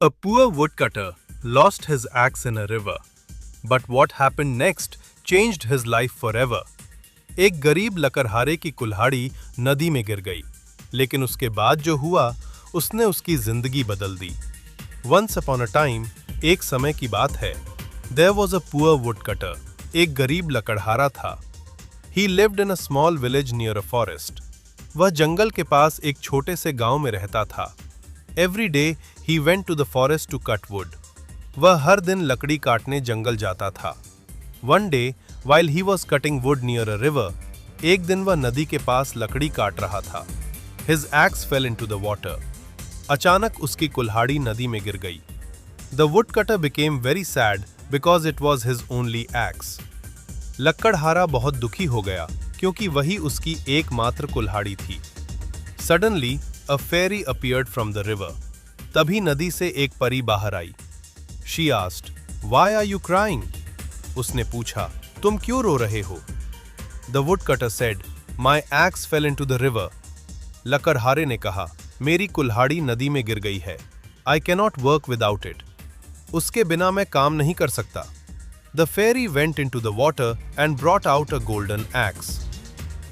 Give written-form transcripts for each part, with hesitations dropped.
A poor woodcutter lost his axe in a river. But what happened next changed his life forever. एक गरीब लकड़हारे की कुल्हाड़ी नदी में गिर गई, लेकिन उसके बाद जो हुआ उसने उसकी जिंदगी बदल दी। Once upon a time, एक समय की बात है। There was a poor woodcutter. एक गरीब लकड़हारा था। He lived in a small village near a forest. वह जंगल के पास एक छोटे से गांव में रहता था। Every day he went to the forest to cut wood. वह हर दिन लकड़ी काटने जंगल जाता था। One day, while he was cutting wood near a river, एक दिन वह नदी के पास लकड़ी काट रहा था। His axe fell into the water. अचानक उसकी कुल्हाड़ी नदी में गिर गई। The woodcutter became very sad because it was his only axe. लकड़हारा बहुत दुखी हो गया क्योंकि वही उसकी एकमात्र कुल्हाड़ी थी। Suddenly, a fairy appeared from the river. तभी नदी से एक परी बाहर आई। She asked, "Why are you crying?" उसने पूछा, तुम क्यों रो रहे हो? The woodcutter said, "My axe fell into the river." लकड़हारे ने कहा, मेरी कुल्हाड़ी नदी में गिर गई है। I cannot work without it. उसके बिना मैं काम नहीं कर सकता। The fairy went into the water and brought out a golden axe.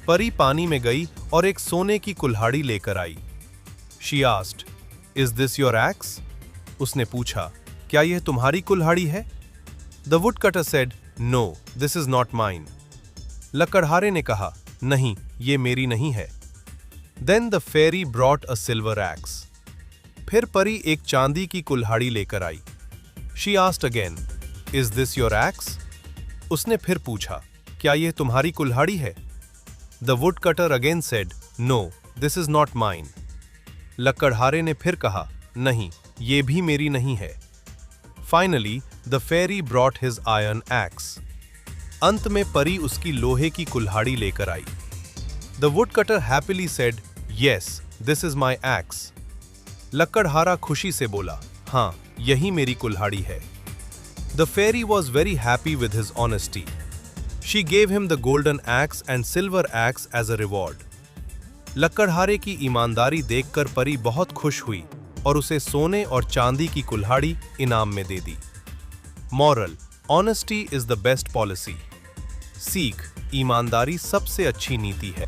परी पानी में गई और एक सोने की कुल्हाड़ी लेकर आई। She asked, "Is this your axe?" उसने पूछा, क्या यह तुम्हारी कुल्हाड़ी है? The woodcutter said, "No, this is not mine." लकड़हारे ने कहा, नहीं, ये मेरी नहीं है। Then the fairy brought a silver axe. फिर परी एक चांदी की कुल्हाड़ी लेकर आई। She asked again, "Is this your axe?" उसने फिर पूछा, क्या यह तुम्हारी कुल्हाड़ी है? The woodcutter again said, "No, this is not mine." लकड़हारे ने फिर कहा, नहीं, ये भी मेरी नहीं है। Finally, the fairy brought his iron axe. अंत में परी उसकी लोहे की कुल्हाड़ी लेकर आई। The woodcutter happily said, "Yes, this is my axe." लकड़हारा खुशी से बोला, हाँ, यही मेरी कुल्हाड़ी है। The fairy was very happy with his honesty. She gave him the golden axe and silver axe as a reward. लकड़हारे की ईमानदारी देखकर परी बहुत खुश हुई और उसे सोने और चांदी की कुल्हाड़ी इनाम में दे दी। Moral: honesty is the best policy. सीख: ईमानदारी सबसे अच्छी नीति है।